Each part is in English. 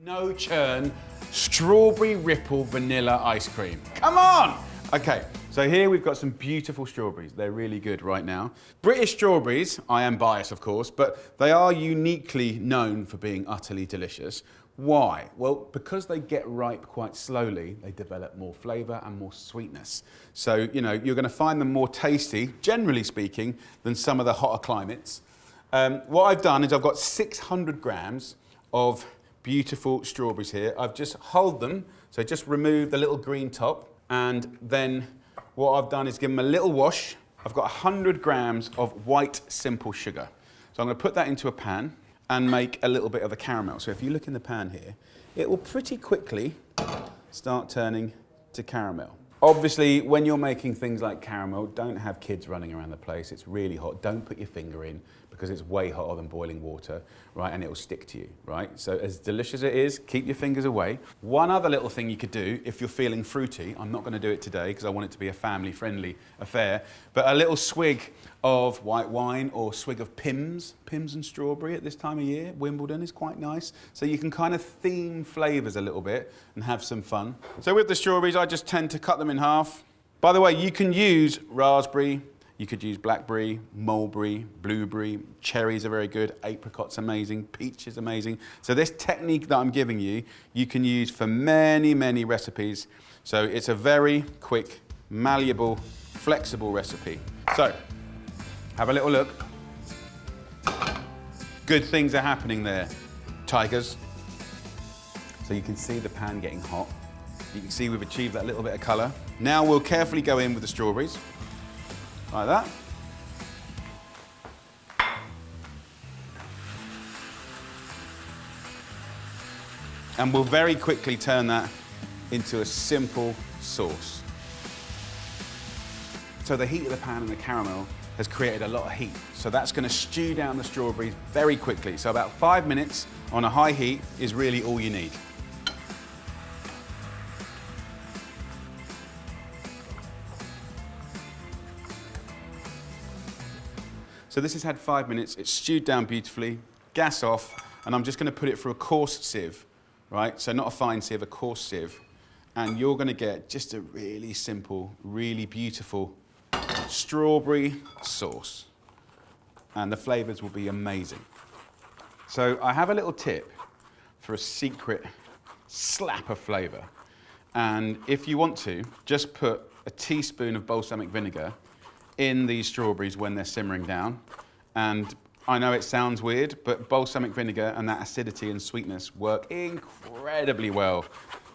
No churn, strawberry ripple vanilla ice cream. Come on! Okay, so here we've got some beautiful strawberries. They're really good right now. British strawberries, I am biased of course, but they are uniquely known for being utterly delicious. Why? Well, because they get ripe quite slowly, they develop more flavour and more sweetness. So, you know, you're going to find them more tasty, generally speaking, than some of the hotter climates. What I've done is I've got 600 grams of beautiful strawberries here. I've just hulled them, so just remove the little green top, and then what I've done is give them a little wash. I've got 100 grams of white simple sugar. So I'm going to put that into a pan and make a little bit of the caramel. So if you look in the pan here, it will pretty quickly start turning to caramel. Obviously, when you're making things like caramel, don't have kids running around the place. It's really hot. Don't put your finger in because it's way hotter than boiling water, right? And it will stick to you, right? So as delicious as it is, keep your fingers away. One other little thing you could do if you're feeling fruity, I'm not going to do it today because I want it to be a family-friendly affair, but a little swig of white wine or swig of Pimm's and strawberry at this time of year. Wimbledon is quite nice. So you can kind of theme flavours a little bit and have some fun. So with the strawberries, I just tend to cut them in half. By the way, you can use raspberry, you could use blackberry, mulberry, blueberry, cherries are very good, apricot's amazing, peach is amazing. So this technique that I'm giving you, you can use for many, many recipes. So it's a very quick, malleable, flexible recipe. So, have a little look. Good things are happening there, tigers. So you can see the pan getting hot. You can see we've achieved that little bit of colour. Now we'll carefully go in with the strawberries, like that. And we'll very quickly turn that into a simple sauce. So the heat of the pan and the caramel has created a lot of heat. So that's going to stew down the strawberries very quickly. So about 5 minutes on a high heat is really all you need. So this has had 5 minutes, it's stewed down beautifully, gas off, and I'm just going to put it through a coarse sieve, right? So not a fine sieve, a coarse sieve. And you're going to get just a really simple, really beautiful strawberry sauce. And the flavours will be amazing. So I have a little tip for a secret slap of flavour. And if you want to, just put a teaspoon of balsamic vinegar in these strawberries when they're simmering down. And I know it sounds weird, but balsamic vinegar and that acidity and sweetness work incredibly well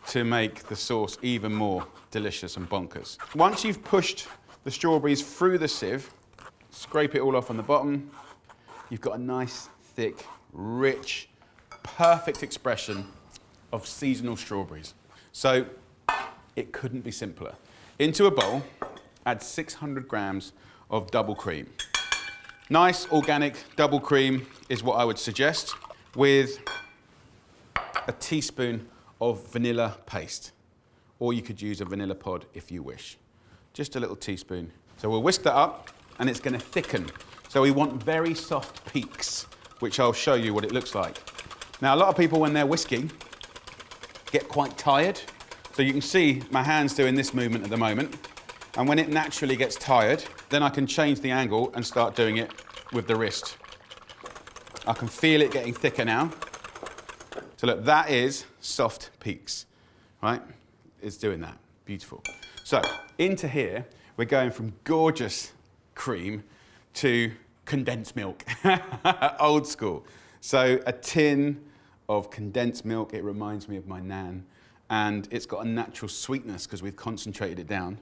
to make the sauce even more delicious and bonkers. Once you've pushed the strawberries through the sieve, scrape it all off on the bottom, you've got a nice, thick, rich, perfect expression of seasonal strawberries. So it couldn't be simpler. Into a bowl, add 600 grams of double cream. Nice, organic double cream is what I would suggest, with a teaspoon of vanilla paste. Or you could use a vanilla pod if you wish. Just a little teaspoon. So we'll whisk that up, and it's going to thicken. So we want very soft peaks, which I'll show you what it looks like. Now, a lot of people, when they're whisking, get quite tired. So you can see my hand's doing this movement at the moment. And when it naturally gets tired, then I can change the angle and start doing it with the wrist. I can feel it getting thicker now. So look, that is soft peaks, right? It's doing that. Beautiful. So into here, we're going from gorgeous cream to condensed milk, old school. So a tin of condensed milk, it reminds me of my nan, and it's got a natural sweetness because we've concentrated it down.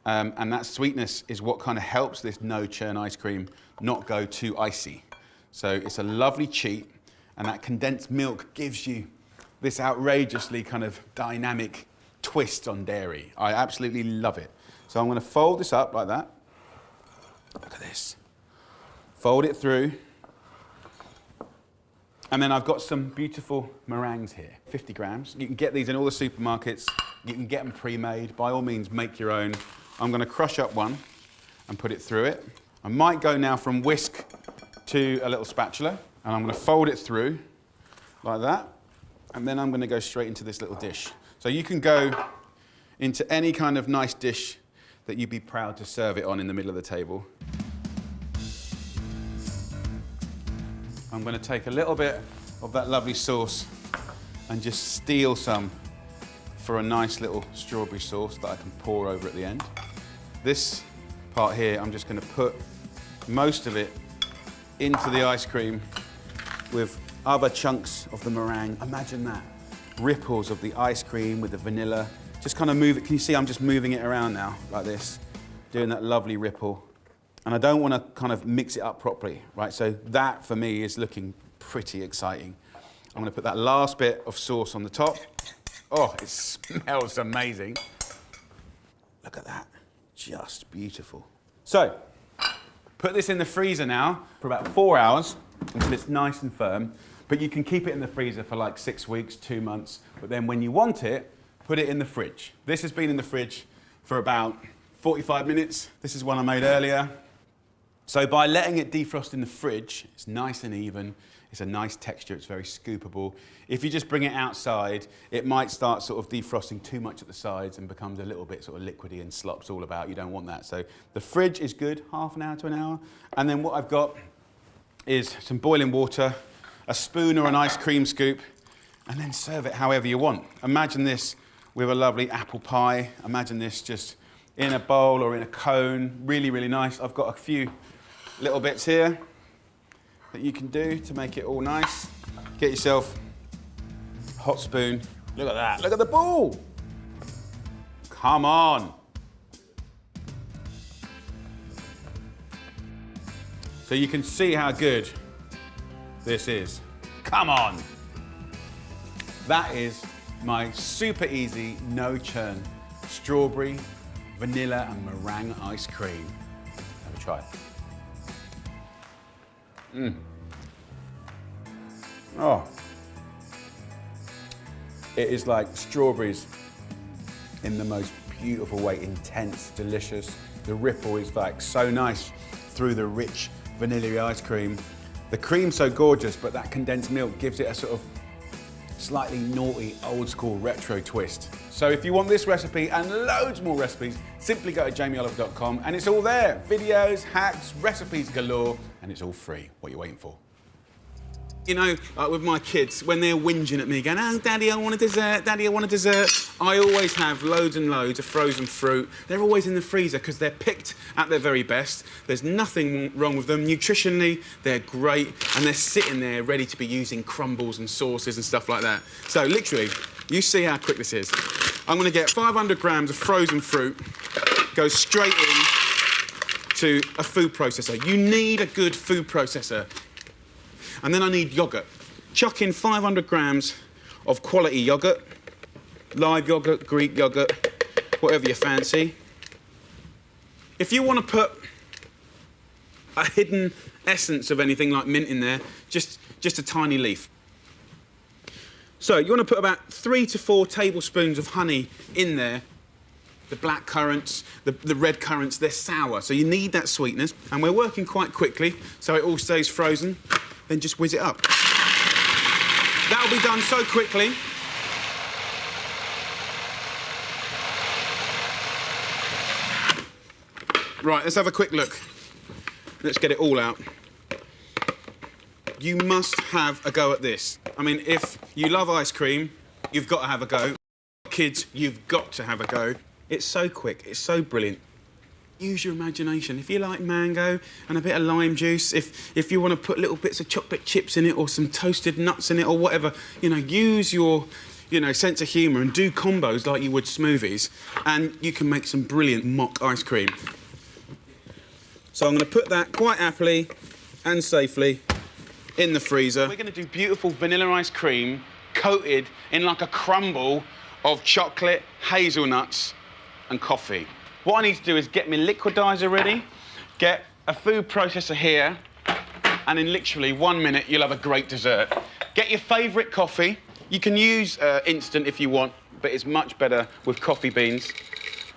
And that sweetness is what kind of helps this no churn ice cream not go too icy. So it's a lovely cheat, and that condensed milk gives you this outrageously kind of dynamic twist on dairy. I absolutely love it. So I'm going to fold this up like that. Look at this. Fold it through. And then I've got some beautiful meringues here, 50 grams. You can get these in all the supermarkets. You can get them pre-made. By all means, make your own. I'm going to crush up one and put it through it. I might go now from whisk to a little spatula, and I'm going to fold it through like that. And then I'm going to go straight into this little dish. So you can go into any kind of nice dish that you'd be proud to serve it on in the middle of the table. I'm going to take a little bit of that lovely sauce and just steal some for a nice little strawberry sauce that I can pour over at the end. This part here, I'm just going to put most of it into the ice cream with other chunks of the meringue. Imagine that. Ripples of the ice cream with the vanilla. Just kind of move it. Can you see I'm just moving it around now, like this, doing that lovely ripple. And I don't want to kind of mix it up properly, right? So that, for me, is looking pretty exciting. I'm going to put that last bit of sauce on the top. Oh, it smells amazing. Look at that. Just beautiful. So, put this in the freezer now for about 4 hours until it's nice and firm. But you can keep it in the freezer for like 6 weeks, 2 months. But then when you want it, put it in the fridge. This has been in the fridge for about 45 minutes. This is one I made earlier. So by letting it defrost in the fridge, it's nice and even. It's a nice texture, it's very scoopable. If you just bring it outside, it might start sort of defrosting too much at the sides and becomes a little bit sort of liquidy and slops all about. You don't want that. So the fridge is good, half an hour to an hour. And then what I've got is some boiling water, a spoon or an ice cream scoop, and then serve it however you want. Imagine this with a lovely apple pie. Imagine this just in a bowl or in a cone. Really, really nice. I've got a few little bits here that you can do to make it all nice. Get yourself a hot spoon. Look at that. Look at the ball. Come on. So you can see how good this is. Come on. That is my super easy, no churn, strawberry, vanilla and meringue ice cream. Have a try. Oh. It is like strawberries in the most beautiful way, intense, delicious. The ripple is like so nice through the rich vanilla ice cream. The cream's so gorgeous, but that condensed milk gives it a sort of slightly naughty, old school retro twist. So if you want this recipe and loads more recipes, simply go to jamieoliver.com and it's all there. Videos, hacks, recipes galore, and it's all free. What are you waiting for? You know, like with my kids, when they're whinging at me going, oh, Daddy, I want a dessert, Daddy, I want a dessert, I always have loads and loads of frozen fruit. They're always in the freezer because they're picked at their very best. There's nothing wrong with them. Nutritionally, they're great, and they're sitting there ready to be using crumbles and sauces and stuff like that. So literally, you see how quick this is. I'm going to get 500 grams of frozen fruit, go straight in to a food processor. You need a good food processor. And then I need yoghurt. Chuck in 500 grams of quality yoghurt, live yoghurt, Greek yoghurt, whatever you fancy. If you want to put a hidden essence of anything like mint in there, just a tiny leaf. So you want to put about 3 to 4 tablespoons of honey in there. The black currants, the red currants, they're sour, so you need that sweetness. And we're working quite quickly, so it all stays frozen. Then just whiz it up. That'll be done so quickly. Right, let's have a quick look. Let's get it all out. You must have a go at this. I mean, if you love ice cream, you've got to have a go. Kids, you've got to have a go. It's so quick, it's so brilliant. Use your imagination. If you like mango and a bit of lime juice, if you want to put little bits of chocolate chips in it or some toasted nuts in it or whatever, you know, use your, sense of humour and do combos like you would smoothies, and you can make some brilliant mock ice cream. So I'm going to put that quite happily and safely in the freezer. We're going to do beautiful vanilla ice cream coated in like a crumble of chocolate, hazelnuts and coffee. What I need to do is get my liquidizer ready, get a food processor here, and in literally 1 minute, you'll have a great dessert. Get your favourite coffee. You can use instant if you want, but it's much better with coffee beans.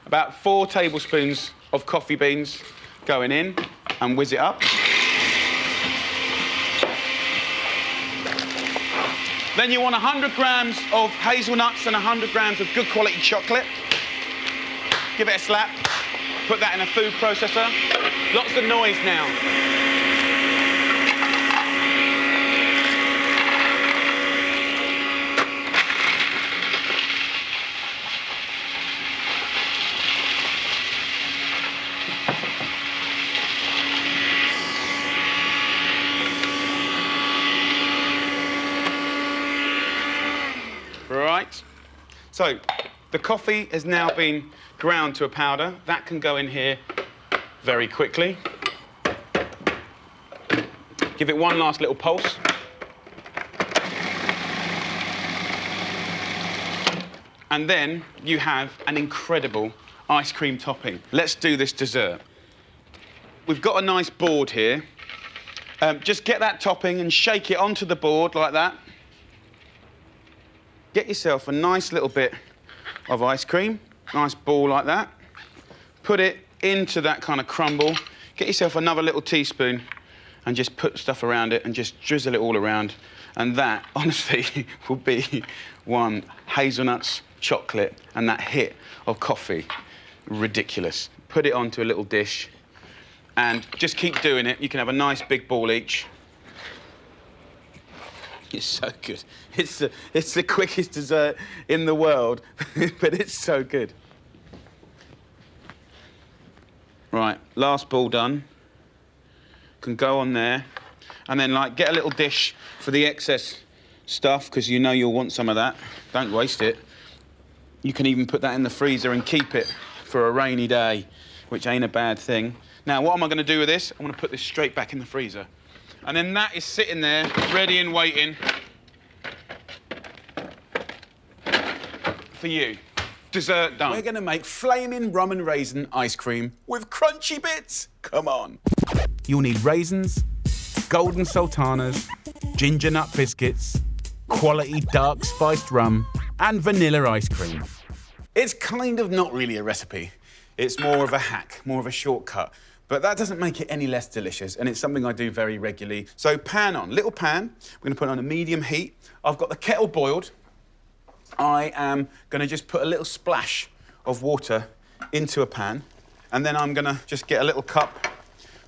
About 4 tablespoons of coffee beans going in, and whiz it up. Then you want 100 grams of hazelnuts and 100 grams of good quality chocolate. Give it a slap. Put that in a food processor. Lots of noise now. Right. So the coffee has now been ground to a powder. That can go in here very quickly. Give it one last little pulse. And then you have an incredible ice cream topping. Let's do this dessert. We've got a nice board here. Just get that topping and shake it onto the board like that. Get yourself a nice little bit of ice cream, nice ball like that. Put it into that kind of crumble. Get yourself another little teaspoon and just put stuff around it and just drizzle it all around. And that, honestly, will be one hazelnuts, chocolate, and that hit of coffee. Ridiculous. Put it onto a little dish and just keep doing it. You can have a nice big ball each. It's so good. It's the quickest dessert in the world, but it's so good. Right, last ball done. Can go on there. And then, like, get a little dish for the excess stuff, because you know you'll want some of that. Don't waste it. You can even put that in the freezer and keep it for a rainy day, which ain't a bad thing. Now, what am I going to do with this? I'm going to put this straight back in the freezer. And then that is sitting there, ready and waiting for you. Dessert done. We're going to make flaming rum and raisin ice cream with crunchy bits. Come on. You'll need raisins, golden sultanas, ginger nut biscuits, quality dark spiced rum, and vanilla ice cream. It's kind of not really a recipe. It's more of a hack, more of a shortcut. But that doesn't make it any less delicious, and it's something I do very regularly. So pan on, little pan. We're going to put it on a medium heat. I've got the kettle boiled. I am going to just put a little splash of water into a pan, and then I'm going to just get a little cup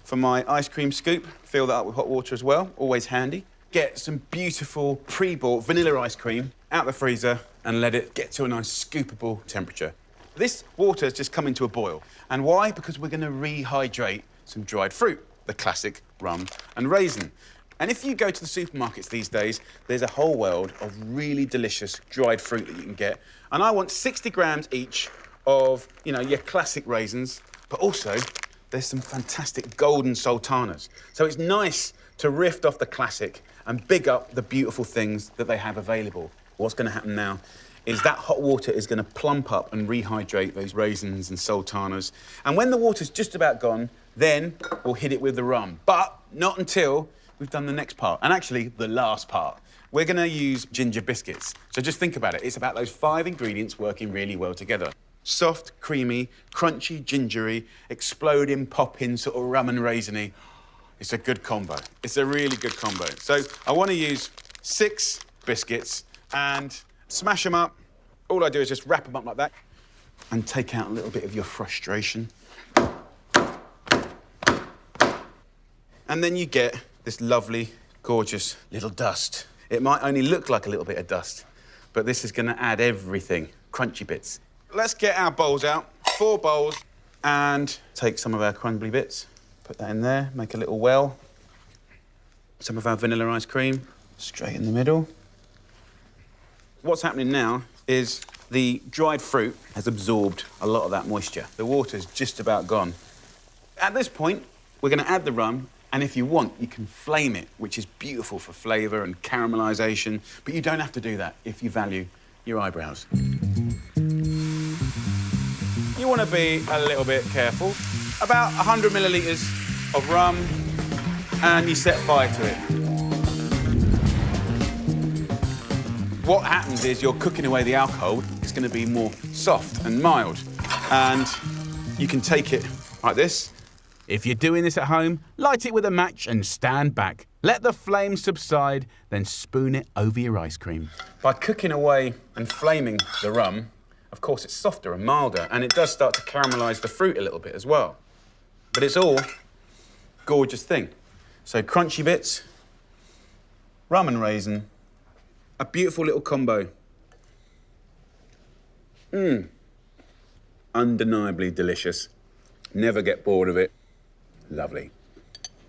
for my ice cream scoop. Fill that up with hot water as well, always handy. Get some beautiful pre-bought vanilla ice cream out the freezer and let it get to a nice scoopable temperature. This water has just come into a boil. And why? Because we're going to rehydrate some dried fruit, the classic rum and raisin. And if you go to the supermarkets these days, there's a whole world of really delicious dried fruit that you can get. And I want 60 grams each of, you know, your classic raisins, but also there's some fantastic golden sultanas. So it's nice to riff off the classic and big up the beautiful things that they have available. What's going to happen now is that hot water is going to plump up and rehydrate those raisins and sultanas. And when the water's just about gone, then we'll hit it with the rum. But not until we've done the next part, and actually the last part. We're going to use ginger biscuits. So just think about it. It's about those 5 ingredients working really well together. Soft, creamy, crunchy, gingery, exploding, popping, sort of rum and raisiny. It's a good combo. It's a really good combo. So I want to use 6 biscuits and smash them up. All I do is just wrap them up like that and take out a little bit of your frustration. And then you get this lovely, gorgeous little dust. It might only look like a little bit of dust, but this is going to add everything, crunchy bits. Let's get our bowls out, 4 bowls, and take some of our crumbly bits, put that in there, make a little well. Some of our vanilla ice cream, straight in the middle. What's happening now is the dried fruit has absorbed a lot of that moisture. The water's just about gone. At this point, we're going to add the rum, and if you want, you can flame it, which is beautiful for flavour and caramelisation, but you don't have to do that if you value your eyebrows. You want to be a little bit careful. About 100 millilitres of rum, and you set fire to it. What happens is you're cooking away the alcohol. It's going to be more soft and mild. And you can take it like this. If you're doing this at home, light it with a match and stand back. Let the flame subside, then spoon it over your ice cream. By cooking away and flaming the rum, of course it's softer and milder, and it does start to caramelise the fruit a little bit as well. But it's all gorgeous thing. So crunchy bits, rum and raisin, a beautiful little combo. Undeniably delicious. Never get bored of it. Lovely.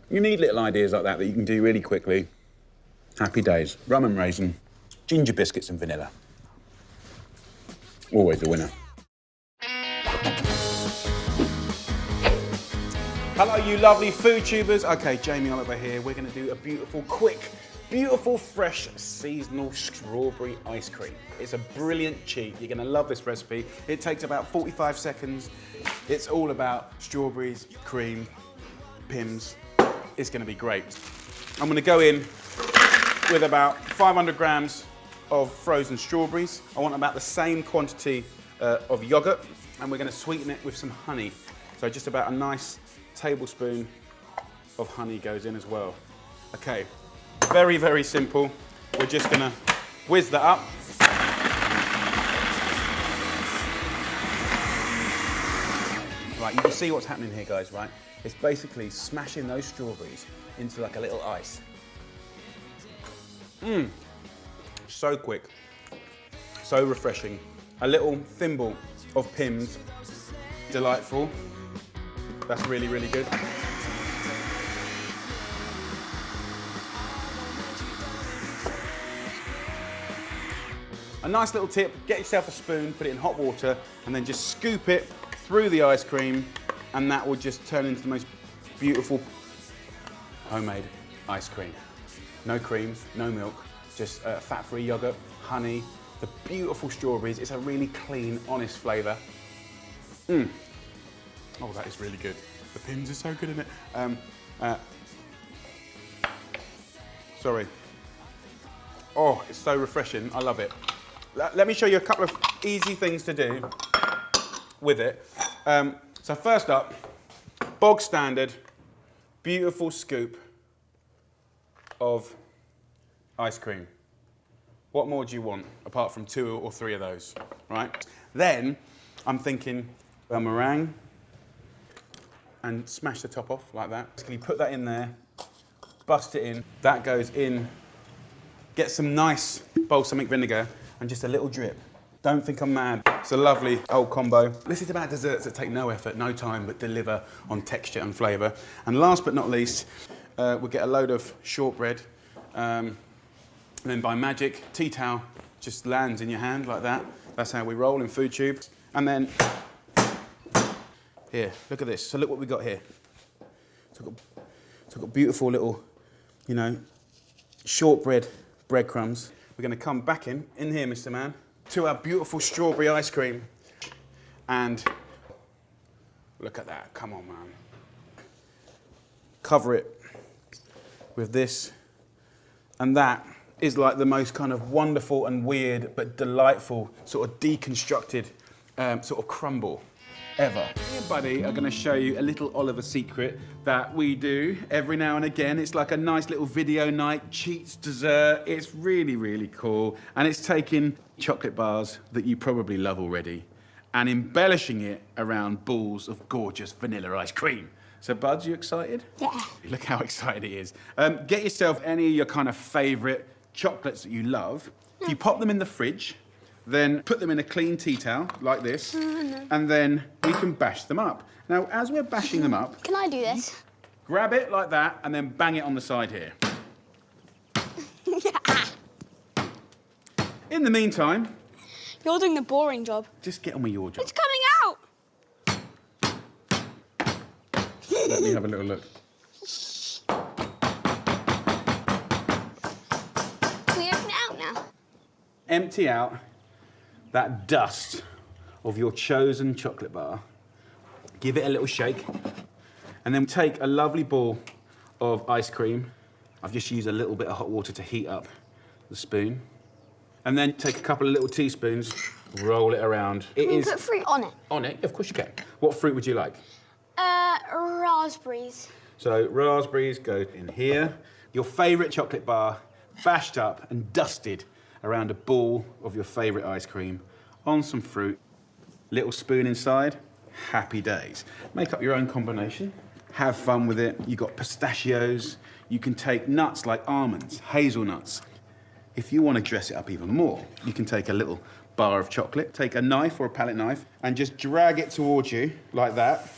You need little ideas like that you can do really quickly. Happy days. Rum and raisin, ginger biscuits and vanilla. Always a winner. Hello, you lovely food tubers. Okay, Jamie Oliver here. We're going to do a beautiful, quick, beautiful, fresh, seasonal strawberry ice cream. It's a brilliant cheat. You're going to love this recipe. It takes about 45 seconds. It's all about strawberries, cream, Pimm's. It's going to be great. I'm going to go in with about 500 grams of frozen strawberries. I want about the same quantity of yogurt, and we're going to sweeten it with some honey. So just about a nice tablespoon of honey goes in as well. Okay, very, very simple. We're just gonna whiz that up. Right, you can see what's happening here, guys, right? It's basically smashing those strawberries into like a little ice. So quick, so refreshing. A little thimble of Pimm's, delightful. That's really, really good. A nice little tip, get yourself a spoon, put it in hot water, and then just scoop it through the ice cream, and that will just turn into the most beautiful homemade ice cream. No cream, no milk, just fat-free yogurt, honey, the beautiful strawberries. It's a really clean, honest flavour. Oh, that is really good. The Pimm's are so good in it. Sorry. Oh, it's so refreshing. I love it. Let me show you a couple of easy things to do with it. So first up, bog standard, beautiful scoop of ice cream. What more do you want, apart from 2 or 3 of those, right? Then, I'm thinking a meringue, and smash the top off like that. Basically put that in there, bust it in, that goes in, get some nice balsamic vinegar and just a little drip. Don't think I'm mad. It's a lovely old combo. This is about desserts that take no effort, no time, but deliver on texture and flavour. And last but not least, we'll get a load of shortbread. And then by magic, tea towel just lands in your hand like that. That's how we roll in Food Tube. And then here, look at this. So look what we got here. So I've got beautiful little, you know, shortbread breadcrumbs. We're going to come back in here, Mr. Man, to our beautiful strawberry ice cream. And look at that. Come on, man. Cover it with this. And that is like the most kind of wonderful and weird but delightful sort of deconstructed sort of crumble ever. Me and Buddy are going to show you a little Oliver secret that we do every now and again. It's like a nice little video night, cheats dessert. It's really, really cool. And it's taking chocolate bars that you probably love already and embellishing it around balls of gorgeous vanilla ice cream. So, Buds, you excited? Yeah. Look how excited he is. Get yourself any of your kind of favourite chocolates that you love. If you pop them in the fridge, then put them in a clean tea towel, like this, and then we can bash them up. Now, as we're bashing them up... Can I do this? Grab it like that, and then bang it on the side here. In the meantime... You're doing the boring job. Just get on with your job. It's coming out! Let me have a little look. Can we open it out now? Empty out that dust of your chosen chocolate bar. Give it a little shake. And then take a lovely ball of ice cream. I've just used a little bit of hot water to heat up the spoon. And then take a couple of little teaspoons, roll it around. Can you put fruit on it? On it? Of course you can. What fruit would you like? Raspberries. So raspberries go in here. your favourite chocolate bar bashed up and dusted around a ball of your favourite ice cream on some fruit, little spoon inside, happy days. Make up your own combination, have fun with it. You've got pistachios, you can take nuts like almonds, hazelnuts. If you want to dress it up even more, you can take a little bar of chocolate, take a knife or a palette knife and just drag it towards you like that.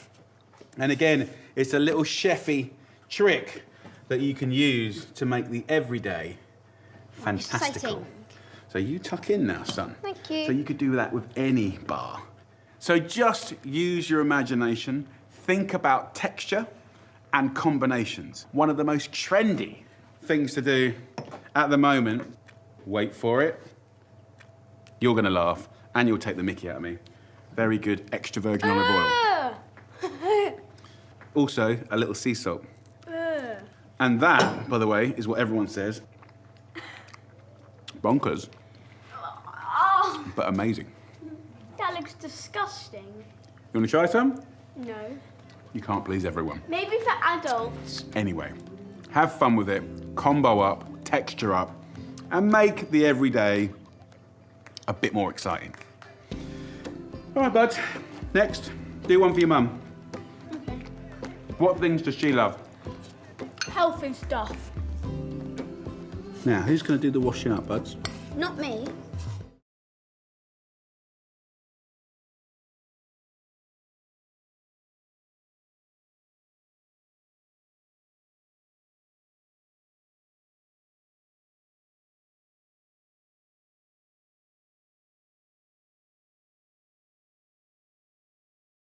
And again, it's a little chefy trick that you can use to make the everyday fantastical. Exciting. So you tuck in now, son. Thank you. So you could do that with any bar. So just use your imagination, think about texture and combinations. One of the most trendy things to do at the moment, wait for it, you're gonna laugh and you'll take the mickey out of me. Very good extra virgin olive oil. Also, a little sea salt. And that, by the way, is what everyone says. Bonkers, but amazing. That looks disgusting. You wanna try some? No. You can't please everyone. Maybe for adults. Anyway, have fun with it, combo up, texture up, and make the everyday a bit more exciting. All right, buds. Next, do one for your mum. Okay. What things does she love? Healthy stuff. Now, who's going to do the washing up, buds? Not me.